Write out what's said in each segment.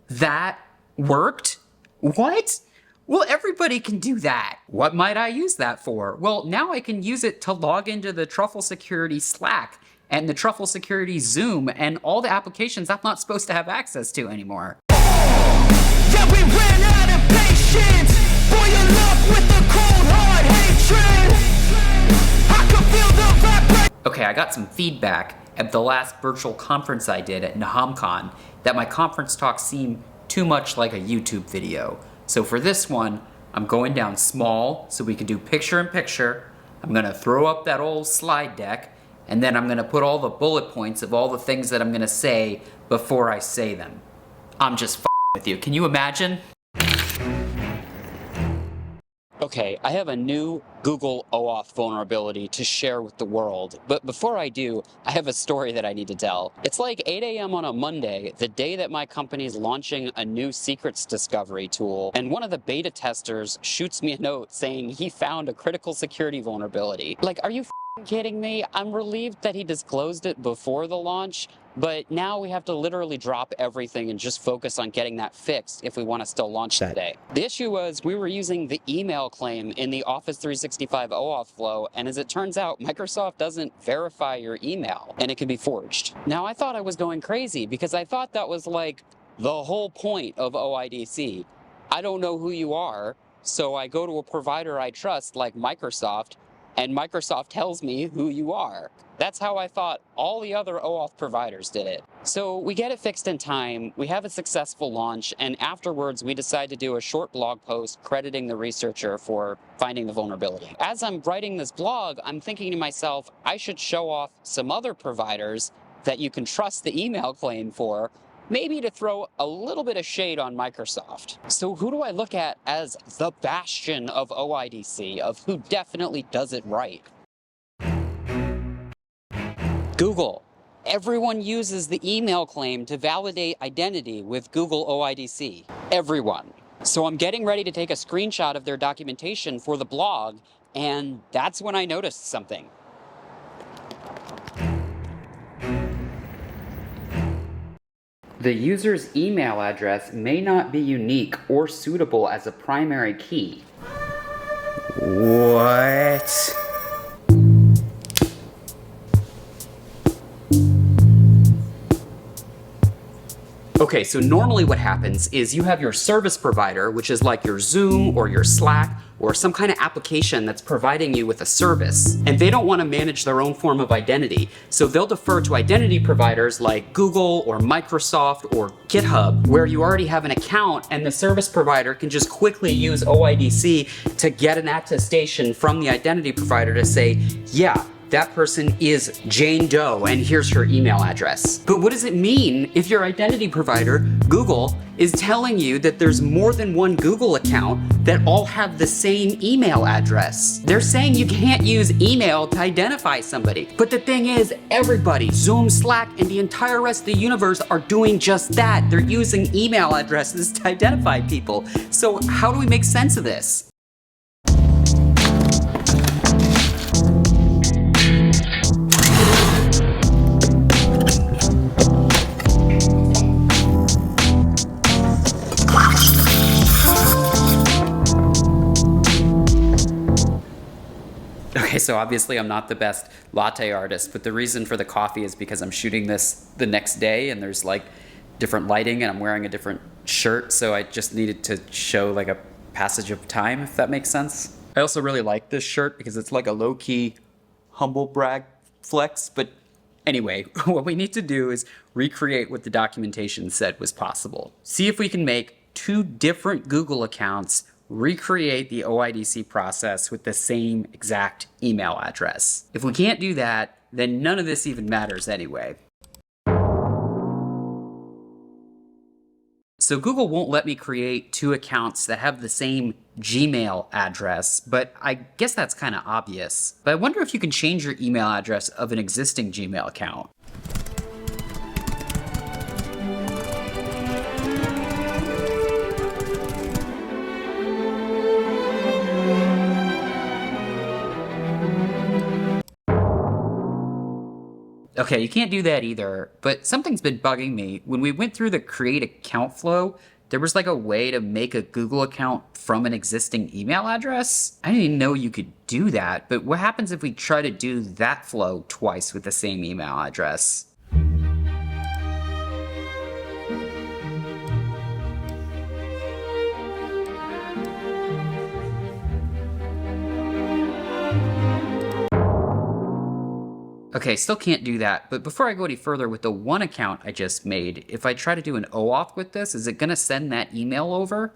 That worked? What? Well, everybody can do that. What might I use that for? Well, now I can use it to log into the Truffle Security Slack and the Truffle Security Zoom and all the applications I'm not supposed to have access to anymore. Yeah, we ran out of patience. Boil up with the cold hard hatred. I can feel the vibration. Okay, I got some feedback at the last virtual conference I did at NahamCon that my conference talk seemed too much like a YouTube video. So for this one, I'm going down small so we can do picture in picture. I'm gonna throw up that old slide deck, and then I'm gonna put all the bullet points of all the things that I'm gonna say before I say them. I'm just f***ing with you. Can you imagine? Okay, I have a new Google Oauth vulnerability to share with the world, but before I do, I have a story that I need to tell. It's like 8 a.m. on a Monday, the day that my company's launching a new secrets discovery tool, and one of the beta testers shoots me a note saying he found a critical security vulnerability. Like, are you f***ing kidding me? I'm relieved that he disclosed it before the launch, but now we have to literally drop everything and just focus on getting that fixed if we want to still launch that day. The issue was we were using the email claim in the Office 365 OAuth flow, and as it turns out, Microsoft doesn't verify your email, and it can be forged. Now, I thought I was going crazy because I thought that was like the whole point of OIDC. I don't know who you are, so I go to a provider I trust like Microsoft, and Microsoft tells me who you are. That's how I thought all the other OAuth providers did it. So we get it fixed in time, we have a successful launch, and afterwards we decide to do a short blog post crediting the researcher for finding the vulnerability. As I'm writing this blog, I'm thinking to myself, I should show off some other providers that you can trust the email claim for, maybe to throw a little bit of shade on Microsoft. So who do I look at as the bastion of OIDC, of who definitely does it right? Google. Everyone uses the email claim to validate identity with Google OIDC. Everyone. So I'm getting ready to take a screenshot of their documentation for the blog, and that's when I noticed something. The user's email address may not be unique or suitable as a primary key. What? Okay, so normally what happens is you have your service provider, which is like your Zoom or your Slack or some kind of application that's providing you with a service, and they don't want to manage their own form of identity. So they'll defer to identity providers like Google or Microsoft or GitHub, where you already have an account and the service provider can just quickly use OIDC to get an attestation from the identity provider to say, yeah, that person is Jane Doe, and here's her email address. But what does it mean if your identity provider, Google, is telling you that there's more than one Google account that all have the same email address? They're saying you can't use email to identify somebody. But the thing is, everybody, Zoom, Slack, and the entire rest of the universe are doing just that. They're using email addresses to identify people. So how do we make sense of this? Okay, so obviously I'm not the best latte artist, but the reason for the coffee is because I'm shooting this the next day and there's like different lighting and I'm wearing a different shirt, so I just needed to show like a passage of time, if that makes sense. I also really like this shirt because it's like a low-key humble brag flex, but anyway, what we need to do is recreate what the documentation said was possible. See if we can make two different Google accounts recreate the OIDC process with the same exact email address. If we can't do that, then none of this even matters anyway. So Google won't let me create two accounts that have the same Gmail address, but I guess that's kind of obvious. But I wonder if you can change your email address of an existing Gmail account. Okay, you can't do that either, but something's been bugging me. When we went through the create account flow, there was like a way to make a Google account from an existing email address. I didn't even know you could do that, but what happens if we try to do that flow twice with the same email address? Okay, still can't do that, but before I go any further with the one account I just made, if I try to do an OAuth with this, is it gonna send that email over?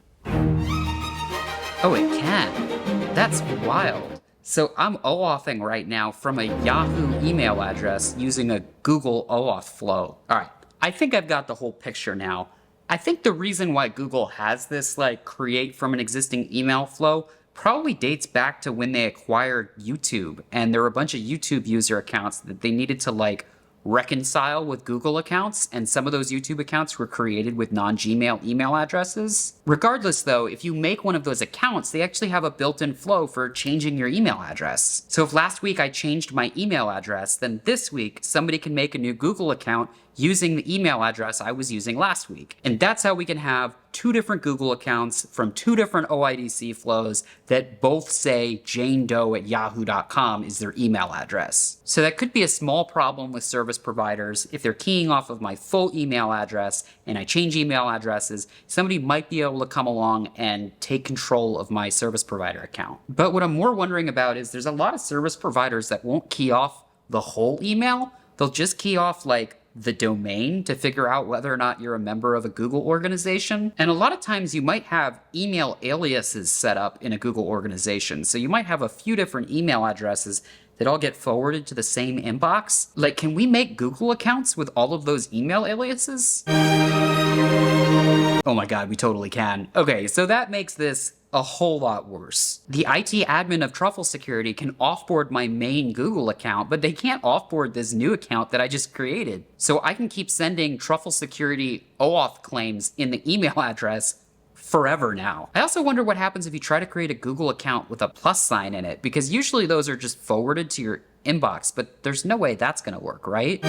Oh, it can. That's wild. So I'm OAuthing right now from a Yahoo email address using a Google OAuth flow. All right, I think I've got the whole picture now. I think the reason why Google has this like create from an existing email flow probably dates back to when they acquired YouTube, and there were a bunch of YouTube user accounts that they needed to like reconcile with Google accounts, and some of those YouTube accounts were created with non-Gmail email addresses. Regardless though, if you make one of those accounts, they actually have a built-in flow for changing your email address. So if last week I changed my email address, then this week somebody can make a new Google account using the email address I was using last week. And that's how we can have two different Google accounts from two different OIDC flows that both say janedoe@yahoo.com is their email address. So that could be a small problem with service providers. If they're keying off of my full email address and I change email addresses, somebody might be able to come along and take control of my service provider account. But what I'm more wondering about is there's a lot of service providers that won't key off the whole email. They'll just key off like the domain to figure out whether or not you're a member of a Google organization. And a lot of times you might have email aliases set up in a Google organization. So you might have a few different email addresses that all get forwarded to the same inbox. Like, can we make Google accounts with all of those email aliases? Oh my God, we totally can. Okay, so that makes this a whole lot worse. The IT admin of Truffle Security can offboard my main Google account, but they can't offboard this new account that I just created. So I can keep sending Truffle Security OAuth claims in the email address forever now. I also wonder what happens if you try to create a Google account with a plus sign in it, because usually those are just forwarded to your inbox, but there's no way that's gonna work, right?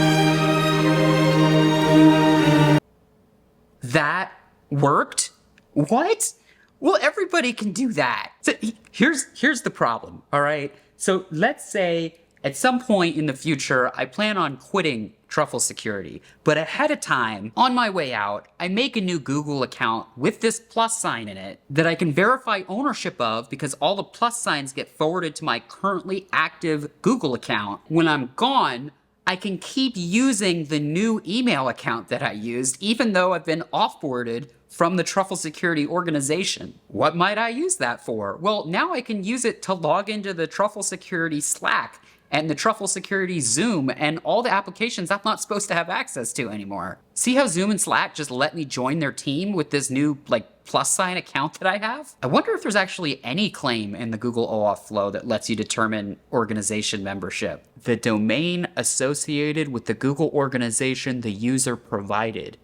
That worked? What? Well, everybody can do that. So here's the problem, all right? So let's say at some point in the future, I plan on quitting Truffle Security, but ahead of time, on my way out, I make a new Google account with this plus sign in it that I can verify ownership of because all the plus signs get forwarded to my currently active Google account. When I'm gone, I can keep using the new email account that I used, even though I've been offboarded from the Truffle Security organization. What might I use that for? Well, now I can use it to log into the Truffle Security Slack and the Truffle Security Zoom and all the applications I'm not supposed to have access to anymore. See how Zoom and Slack just let me join their team with this new plus sign account that I have? I wonder if there's actually any claim in the Google OAuth flow that lets you determine organization membership. The domain associated with the Google organization the user provided.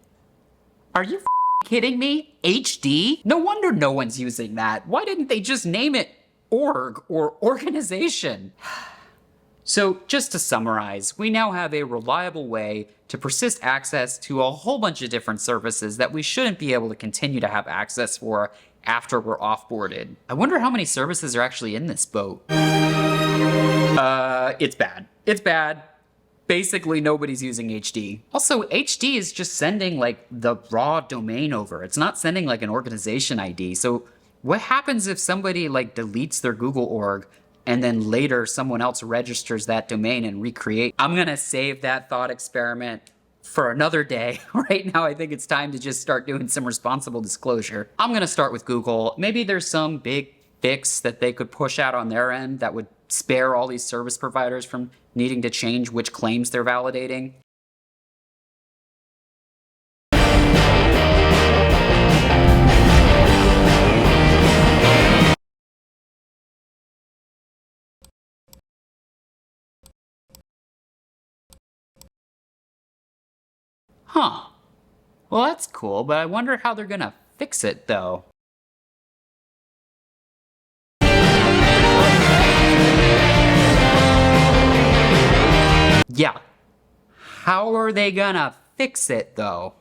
Are you kidding me? HD? No wonder no one's using that. Why didn't they just name it org or organization? So just to summarize, we now have a reliable way to persist access to a whole bunch of different services that we shouldn't be able to continue to have access for after we're offboarded. I wonder how many services are actually in this boat. It's bad. It's bad. Basically, nobody's using HD. Also, HD is just sending like the raw domain over. It's not sending like an organization ID. So what happens if somebody like deletes their Google org and then later someone else registers that domain and recreate? I'm gonna save that thought experiment for another day. Right now, I think it's time to just start doing some responsible disclosure. I'm gonna start with Google. Maybe there's some big fix that they could push out on their end that would spare all these service providers from needing to change which claims they're validating. Huh. Well, that's cool, but I wonder how they're gonna fix it, though. Yeah. How are they gonna fix it though?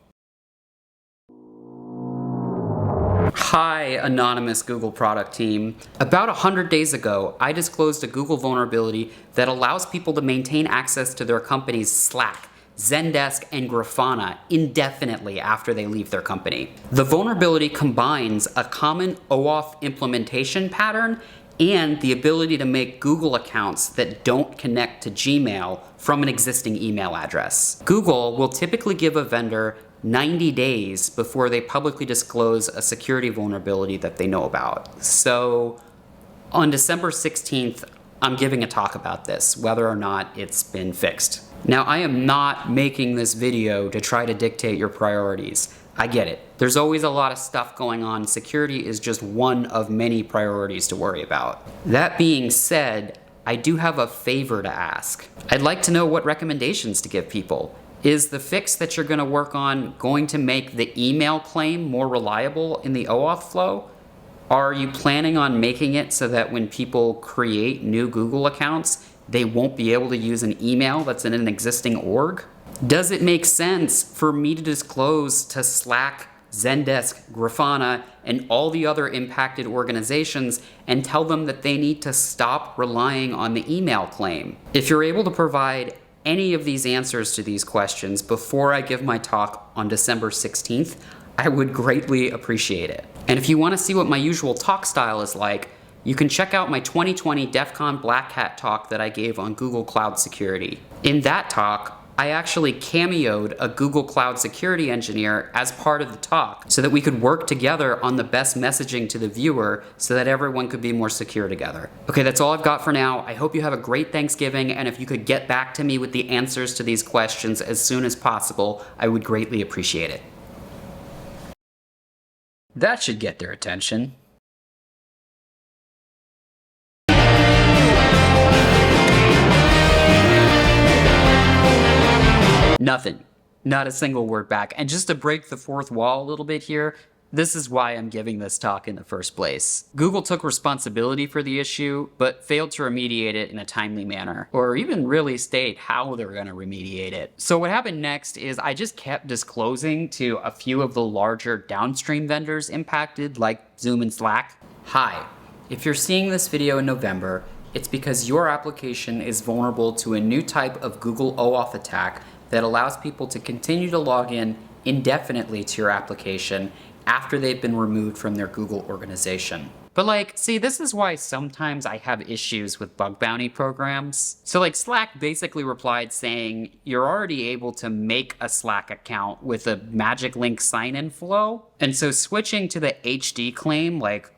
Hi, anonymous Google product team. About 100 days ago, I disclosed a Google vulnerability that allows people to maintain access to their company's Slack, Zendesk, and Grafana indefinitely after they leave their company. The vulnerability combines a common Oauth implementation pattern and the ability to make Google accounts that don't connect to Gmail from an existing email address. Google will typically give a vendor 90 days before they publicly disclose a security vulnerability that they know about. So on December 16th, I'm giving a talk about this, whether or not it's been fixed. Now, I am not making this video to try to dictate your priorities. I get it. There's always a lot of stuff going on. Security is just one of many priorities to worry about. That being said, I do have a favor to ask. I'd like to know what recommendations to give people. Is the fix that you're going to work on going to make the email claim more reliable in the OAuth flow? Are you planning on making it so that when people create new Google accounts, they won't be able to use an email that's in an existing org? Does it make sense for me to disclose to Slack, Zendesk, Grafana, and all the other impacted organizations and tell them that they need to stop relying on the email claim? If you're able to provide any of these answers to these questions before I give my talk on December 16th, I would greatly appreciate it. And if you want to see what my usual talk style is like, you can check out my 2020 DEF CON Black Hat talk that I gave on Google Cloud Security. In that talk, I actually cameoed a Google Cloud Security engineer as part of the talk so that we could work together on the best messaging to the viewer so that everyone could be more secure together. Okay, that's all I've got for now. I hope you have a great Thanksgiving, and if you could get back to me with the answers to these questions as soon as possible, I would greatly appreciate it. That should get their attention. Nothing. Not a single word back. And just to break the fourth wall a little bit here, this is why I'm giving this talk in the first place. Google took responsibility for the issue, but failed to remediate it in a timely manner, or even really state how they're going to remediate it. So what happened next is I just kept disclosing to a few of the larger downstream vendors impacted, like Zoom and Slack. Hi, if you're seeing this video in November, it's because your application is vulnerable to a new type of Google OAuth attack that allows people to continue to log in indefinitely to your application after they've been removed from their Google organization. But like, see, this is why sometimes I have issues with bug bounty programs. So like Slack basically replied saying, you're already able to make a Slack account with a magic link sign-in flow. And so switching to the HD claim like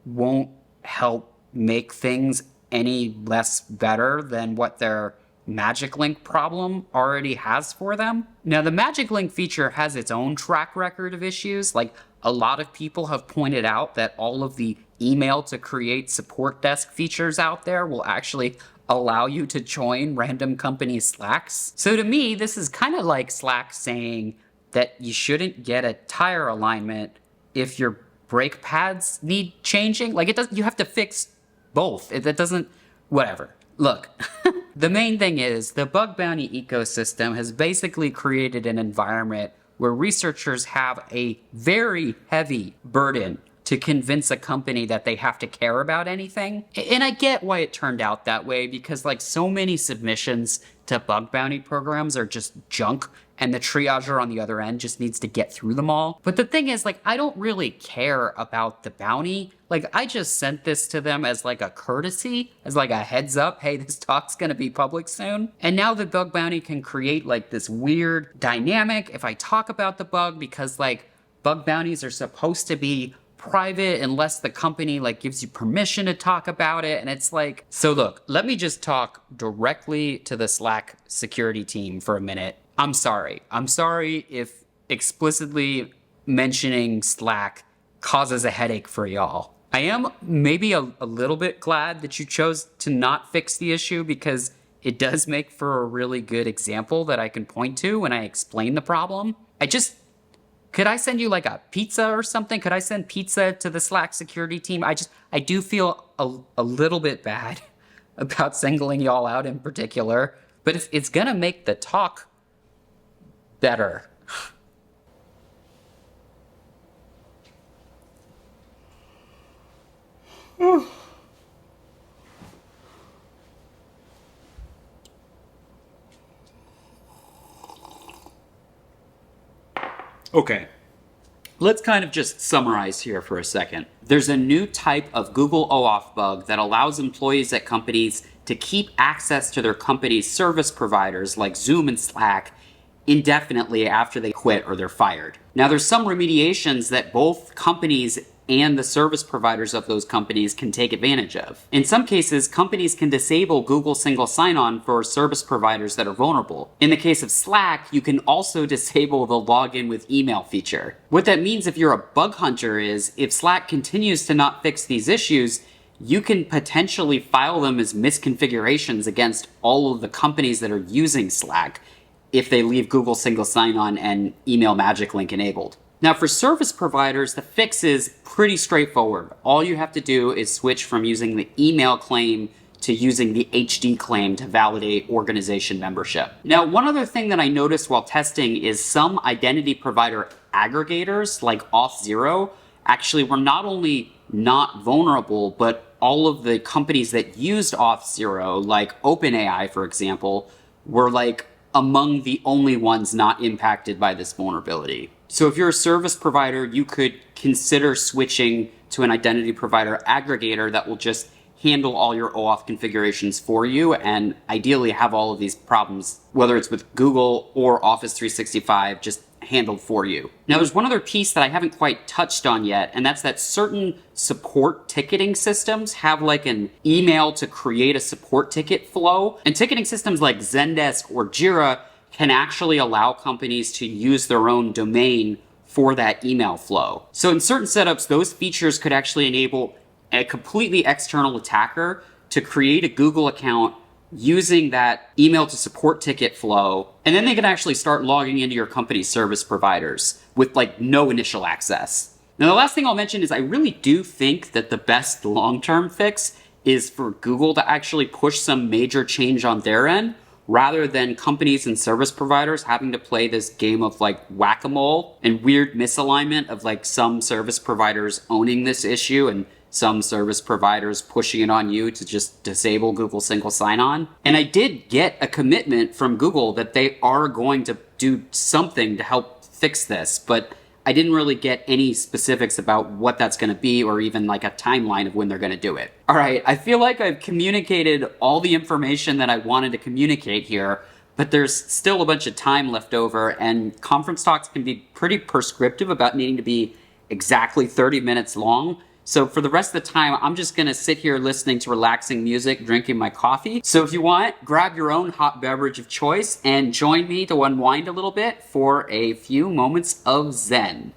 won't help make things any less better than what their Magic Link problem already has for them. Now, the Magic Link feature has its own track record of issues. Like, a lot of people have pointed out that all of the email to create support desk features out there will actually allow you to join random company Slacks. So to me, this is kind of like Slack saying that you shouldn't get a tire alignment if your brake pads need changing. Like, it doesn't, you have to fix both. That doesn't, whatever. Look, the main thing is the bug bounty ecosystem has basically created an environment where researchers have a very heavy burden to convince a company that they have to care about anything. And I get why it turned out that way, because like so many submissions to bug bounty programs are just junk, and the triager on the other end just needs to get through them all. But the thing is, like, I don't really care about the bounty. Like, I just sent this to them as like a courtesy, as like a heads up, hey, this talk's gonna be public soon. And now the bug bounty can create like this weird dynamic if I talk about the bug, because like bug bounties are supposed to be private unless the company like gives you permission to talk about it. And it's like, so look, let me just talk directly to the Slack security team for a minute. I'm sorry if explicitly mentioning Slack causes a headache for y'all. I am maybe a little bit glad that you chose to not fix the issue, because it does make for a really good example that I can point to when I explain the problem. Could I send you like a pizza or something? Could I send pizza to the Slack security team? I do feel a little bit bad about singling y'all out in particular, but it's gonna make the talk better. Okay, let's kind of just summarize here for a second. There's a new type of Google OAuth bug that allows employees at companies to keep access to their company's service providers like Zoom and Slack indefinitely after they quit or they're fired. Now, there's some remediations that both companies and the service providers of those companies can take advantage of. In some cases, companies can disable Google single sign-on for service providers that are vulnerable. In the case of Slack, you can also disable the login with email feature. What that means if you're a bug hunter is, if Slack continues to not fix these issues, you can potentially file them as misconfigurations against all of the companies that are using Slack if they leave Google single sign-on and email magic link enabled. Now, for service providers, the fix is pretty straightforward. All you have to do is switch from using the email claim to using the HD claim to validate organization membership. Now, one other thing that I noticed while testing is some identity provider aggregators like Auth0 actually were not only not vulnerable, but all of the companies that used Auth0, like OpenAI, for example, were like among the only ones not impacted by this vulnerability. So if you're a service provider, you could consider switching to an identity provider aggregator that will just handle all your OAuth configurations for you and ideally have all of these problems, whether it's with Google or Office 365, just handled for you. Now, there's one other piece that I haven't quite touched on yet, and that's that certain support ticketing systems have like an email to create a support ticket flow. And ticketing systems like Zendesk or Jira can actually allow companies to use their own domain for that email flow. So in certain setups, those features could actually enable a completely external attacker to create a Google account using that email to support ticket flow, and then they can actually start logging into your company's service providers with like no initial access. Now, the last thing I'll mention is I really do think that the best long-term fix is for Google to actually push some major change on their end, rather than companies and service providers having to play this game of like whack-a-mole and weird misalignment of like some service providers owning this issue and some service providers pushing it on you to just disable Google single sign-on. And I did get a commitment from Google that they are going to do something to help fix this, but I didn't really get any specifics about what that's going to be or even like a timeline of when they're going to do it. All right, I feel like I've communicated all the information that I wanted to communicate here, but there's still a bunch of time left over, and conference talks can be pretty prescriptive about needing to be exactly 30 minutes long. So for the rest of the time, I'm just gonna sit here listening to relaxing music, drinking my coffee. So if you want, grab your own hot beverage of choice and join me to unwind a little bit for a few moments of Zen.